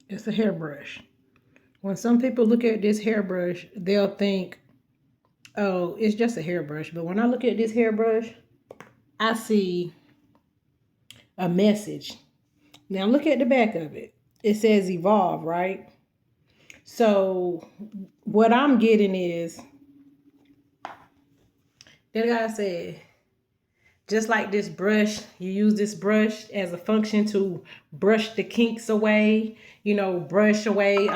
It's a hairbrush. When some people look at this hairbrush, they'll think, oh, it's just a hairbrush. But when I look at this hairbrush, I see a message. Now look at the back of it. It says evolve, right? So what I'm getting is that guy said, just like this brush, you use this brush as a function to brush the kinks away, brush away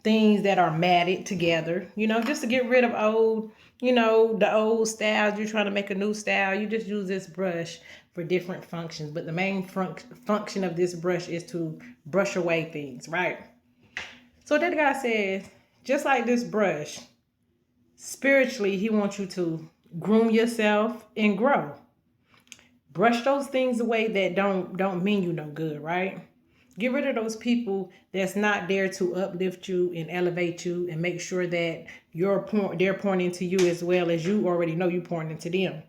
things that are matted together, just to get rid of old, the old styles. You're trying to make a new style. You just use this brush for different functions. But the main function of this brush is to brush away things, right? So that guy says, just like this brush, spiritually, he wants you to groom yourself and grow. Brush those things away that don't mean you no good, right? Get rid of those people that's not there to uplift you and elevate you, and make sure that they're pouring into you as well as you already know you pouring into them.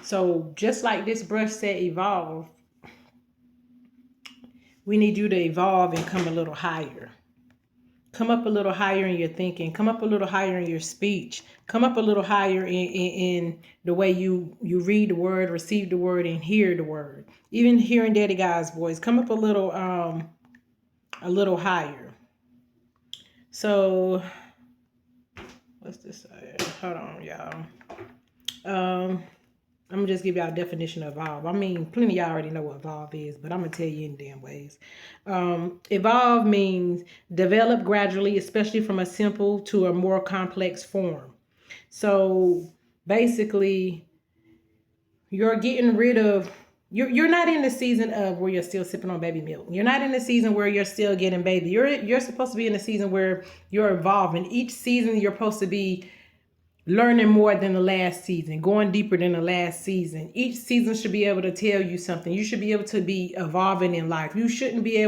So just like this brush said evolve, we need you to evolve and come a little higher. Come up a little higher in your thinking. Come up a little higher in your speech. Come up a little higher in the way you read the word, receive the word, and hear the word. Even hearing Daddy God's voice. Come up a little higher. So what's this? Hold on, y'all. I'm gonna just give y'all a definition of evolve. I mean, plenty of y'all already know what evolve is, but I'm gonna tell you in damn ways. Evolve means develop gradually, especially from a simple to a more complex form. So basically, you're getting rid of. You're not in the season of where you're still sipping on baby milk. You're not in the season where you're still getting baby. You're supposed to be in the season where you're evolving. Each season you're supposed to be learning more than the last season, going deeper than the last season. Each season should be able to tell you something. You should be able to be evolving in life. You shouldn't be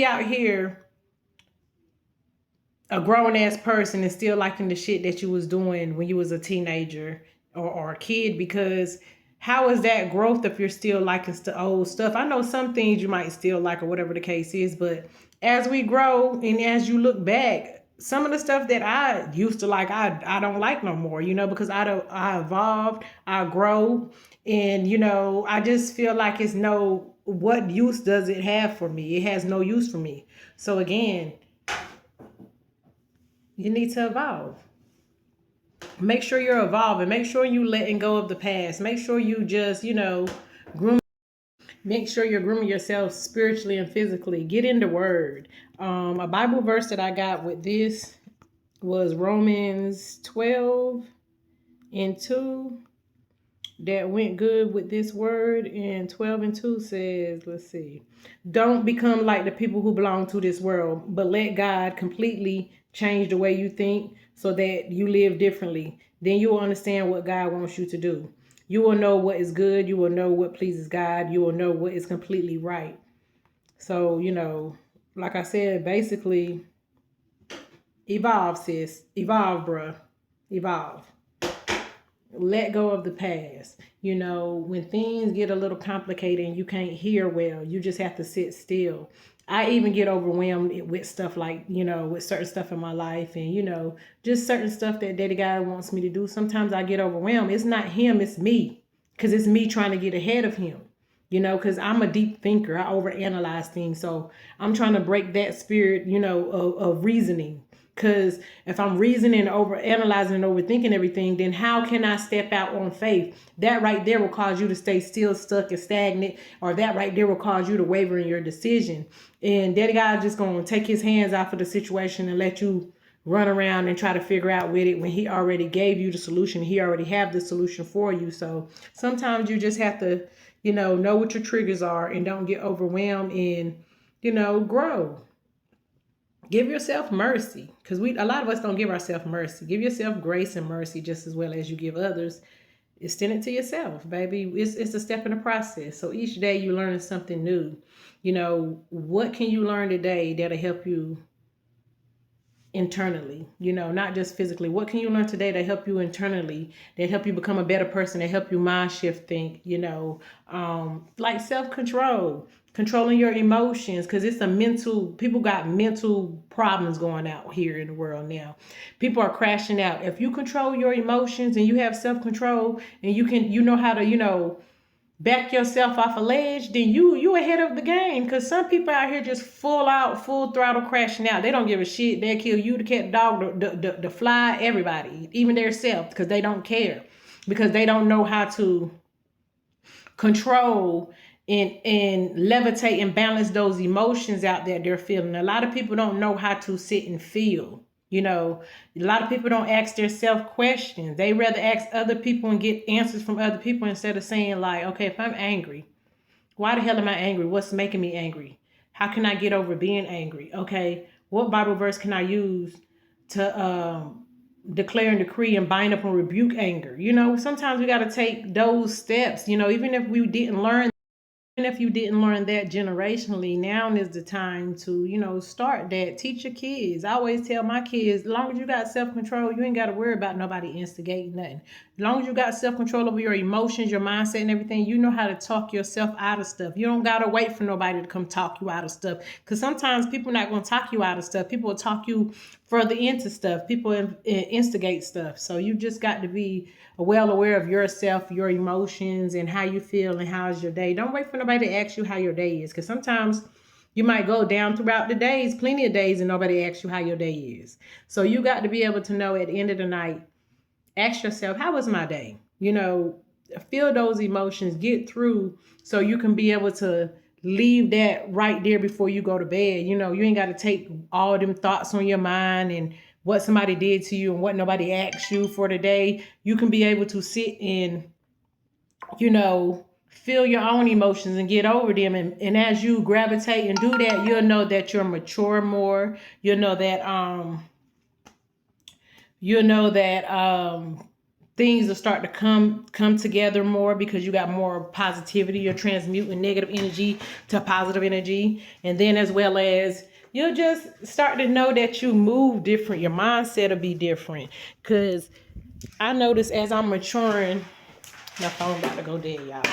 out here a grown ass person and still liking the shit that you was doing when you was a teenager or a kid, because how is that growth if you're still liking old stuff? I know some things you might still like or whatever the case is, but as we grow and as you look back, some of the stuff that I used to like, I don't like no more, because I evolved, I grow, and I just feel like what use does it have for me? It has no use for me. So again, you need to evolve. Make sure you're evolving. Make sure you letting go of the past. Make sure you just, groom. Make sure you're grooming yourself spiritually and physically. Get in the word. A Bible verse that I got with this was Romans 12:2. That went good with this word. And 12:2 says, let's see, don't become like the people who belong to this world, but let God completely change the way you think so that you live differently. Then you will understand what God wants you to do. You will know what is good. You will know what pleases God. You will know what is completely right. So, like I said, basically, evolve, sis. Evolve, bruh. Evolve. Let go of the past. When things get a little complicated and you can't hear well, you just have to sit still. I even get overwhelmed with stuff like, with certain stuff in my life and, just certain stuff that Daddy God wants me to do. Sometimes I get overwhelmed. It's not him, it's me. Because it's me trying to get ahead of him. Because I'm a deep thinker. I overanalyze things. So I'm trying to break that spirit, of reasoning. Because if I'm reasoning, overanalyzing, and overthinking everything, then how can I step out on faith? That right there will cause you to stay still, stuck, and stagnant, or that right there will cause you to waver in your decision. And Daddy God just going to take his hands off of the situation and let you run around and try to figure out with it when he already gave you the solution. He already have the solution for you. So sometimes you just have to, know what your triggers are and don't get overwhelmed and, grow. Give yourself mercy, because a lot of us don't give ourselves mercy. Give yourself grace and mercy just as well as you give others. Extend it to yourself, baby. It's a step in the process. So each day you're learning something new. What can you learn today that'll help you internally, not just physically. What can you learn today to help you internally, that help you become a better person, that help you mind shift think, like self-control, controlling your emotions, because it's a mental, people got mental problems going out here in the world now. People are crashing out. If you control your emotions and you have self-control and you know how to, back yourself off a ledge, then you ahead of the game. Because some people out here just full throttle crashing out. They don't give a shit. They'll kill you, the cat, the dog, the fly, everybody, even their self, because they don't care, because they don't know how to control and levitate and balance those emotions out there they're feeling. A lot of people don't know how to sit and feel. A lot of people don't ask themselves questions. They rather ask other people and get answers from other people instead of saying, like, okay, if I'm angry, why the hell am I angry? What's making me angry? How can I get over being angry? Okay, what Bible verse can I use to declare and decree and bind up and rebuke anger? Sometimes we got to take those steps, even if we didn't learn. And if you didn't learn that generationally, now is the time to, start that. Teach your kids. I always tell my kids, as long as you got self-control, you ain't got to worry about nobody instigating nothing. As long as you got self-control over your emotions, your mindset, and everything, you know how to talk yourself out of stuff. You don't got to wait for nobody to come talk you out of stuff. Because sometimes people not going to talk you out of stuff. People will talk you further into stuff. People instigate stuff. So you just got to be well aware of yourself, your emotions, and how you feel and how's your day. Don't wait for nobody to ask you how your day is, because sometimes you might go down throughout the days, plenty of days, and nobody asks you how your day is. So you got to be able to know at the end of the night, ask yourself, how was my day? Feel those emotions, get through, so you can be able to leave that right there before you go to bed. You ain't got to take all them thoughts on your mind and what somebody did to you and what nobody asked you for today. You can be able to sit and, feel your own emotions and get over them. And as you gravitate and do that, you'll know that you're mature more. You'll know that things will start to come together more, because you got more positivity. You're transmuting negative energy to positive energy. And then as well as you'll just start to know that you move different. Your mindset will be different. Because I notice as I'm maturing, my phone about to go dead, y'all.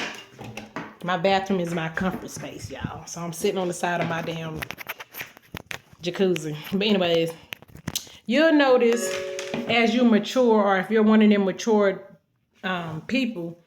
My bathroom is my comfort space, y'all. So I'm sitting on the side of my damn jacuzzi. But anyways, you'll notice as you mature, or if you're one of them matured people,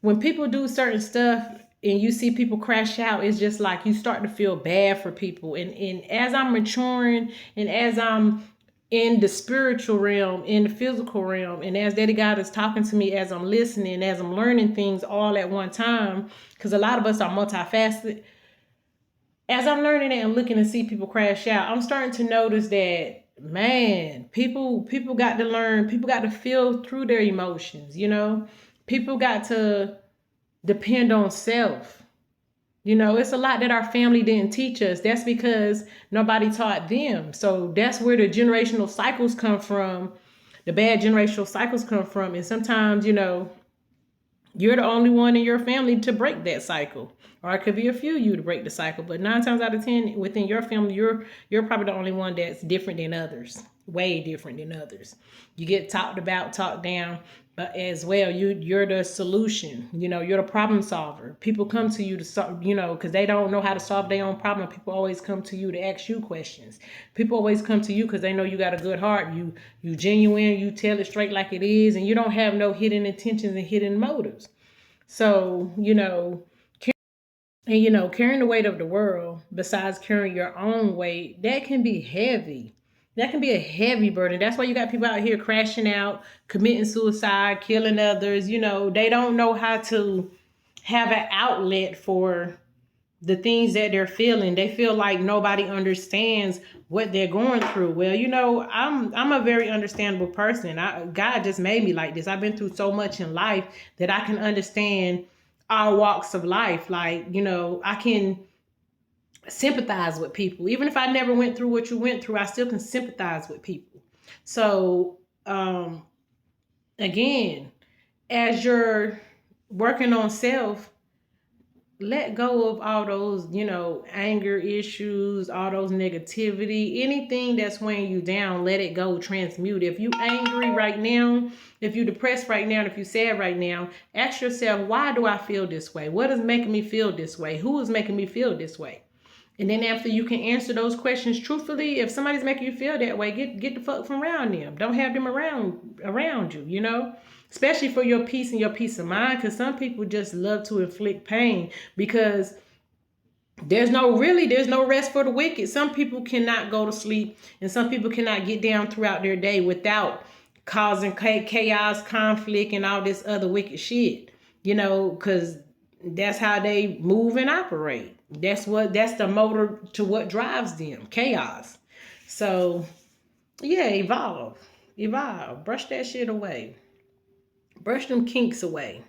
when people do certain stuff and you see people crash out, it's just like you start to feel bad for people. And as I'm maturing and as I'm in the spiritual realm, in the physical realm, and as Daddy God is talking to me, as I'm listening, as I'm learning things all at one time, because a lot of us are multifaceted. As I'm learning it and looking to see people crash out, I'm starting to notice that, man, people got to learn, people got to feel through their emotions, people got to depend on self. It's a lot that our family didn't teach us. That's because nobody taught them. So that's where the generational cycles come from. The bad generational cycles come from. And sometimes, you're the only one in your family to break that cycle. Or it could be a few of you to break the cycle. But 9 times out of 10 within your family, you're probably the only one that's different than others. Way different than others. You get talked about, talked down, but as well, you're the solution. You're the problem solver. People come to you to solve, because they don't know how to solve their own problem. People always come to you to ask you questions. People always come to you because they know you got a good heart. You genuine. You tell it straight like it is, and you don't have no hidden intentions and hidden motives. So carrying the weight of the world, besides carrying your own weight, that can be heavy. That can be a heavy burden. That's why you got people out here crashing out, committing suicide, killing others. They don't know how to have an outlet for the things that they're feeling. They feel like nobody understands what they're going through. Well, I'm a very understandable person. God just made me like this. I've been through so much in life that I can understand all walks of life. Like, I can sympathize with people. Even if I never went through what you went through, I still can sympathize with people. So, again, as you're working on self, let go of all those, anger issues, all those negativity, anything that's weighing you down, let it go, transmute. If you angry right now, if you depressed right now, and if you sad right now, ask yourself, why do I feel this way? What is making me feel this way? Who is making me feel this way? And then after you can answer those questions truthfully, if somebody's making you feel that way, get the fuck from around them. Don't have them around you, especially for your peace and your peace of mind, because some people just love to inflict pain because there's no rest for the wicked. Some people cannot go to sleep, and some people cannot get down throughout their day without causing chaos, conflict, and all this other wicked shit, because that's how they move and operate. That's the motor to what drives them, chaos. So yeah, evolve, brush that shit away, brush them kinks away.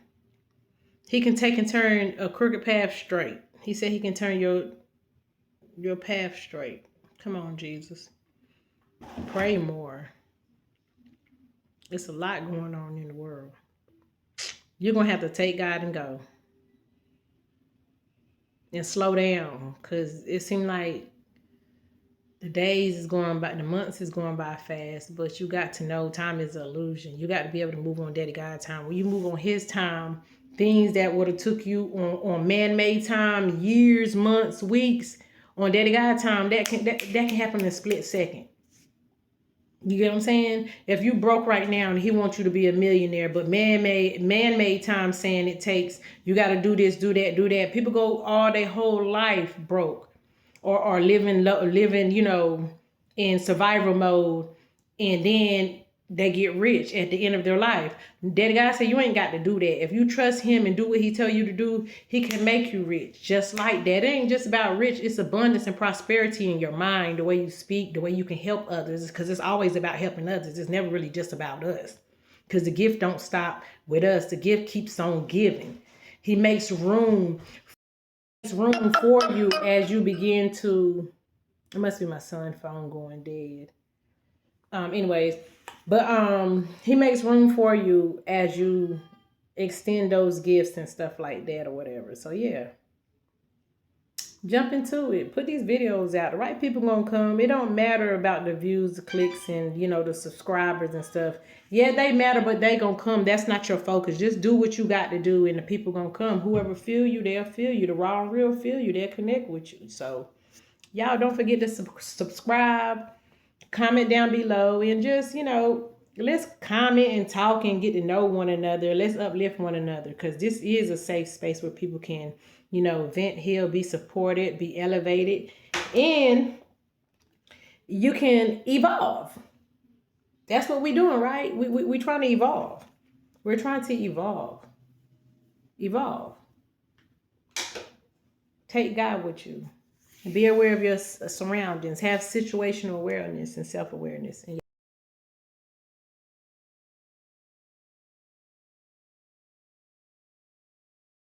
He can take and turn a crooked path straight. He said he can turn your path straight. Come on, Jesus. Pray more. It's a lot going on in the world. You're going to have to take God and go. And slow down. Because it seems like the days is going by, the months is going by fast. But you got to know time is an illusion. You got to be able to move on Daddy God time. When you move on his time, things that would have took you on man-made time, years, months, weeks, on Daddy God time, that can happen in a split second. You get what I'm saying? If you broke right now and he wants you to be a millionaire, but man-made time saying it takes, you got to do this, do that, do that. People go all their whole life broke or living, in survival mode, and then they get rich at the end of their life. Daddy God said you ain't got to do that. If you trust him and do what he tell you to do, he can make you rich just like that. It ain't just about rich. It's abundance and prosperity in your mind, the way you speak, the way you can help others, because it's always about helping others. It's never really just about us, because the gift don't stop with us. The gift keeps on giving. He makes room for you as you begin to, it must be my son's phone going dead. Anyways, but he makes room for you as you extend those gifts and stuff like that or whatever. So yeah, jump into it. Put these videos out. The right people gonna come. It don't matter about the views, the clicks, and the subscribers and stuff. Yeah, they matter, but they gonna come. That's not your focus. Just do what you got to do, and the people gonna come. Whoever feel you, they'll feel you. The raw and real feel you. They'll connect with you. So y'all don't forget to subscribe. Comment down below, and just let's comment and talk and get to know one another. Let's uplift one another, because this is a safe space where people can vent, heal, be supported, be elevated, and you can evolve. That's what we're doing, right? We're trying to evolve. We're trying to evolve. Take God with you. Be aware of your surroundings. Have situational awareness and self-awareness.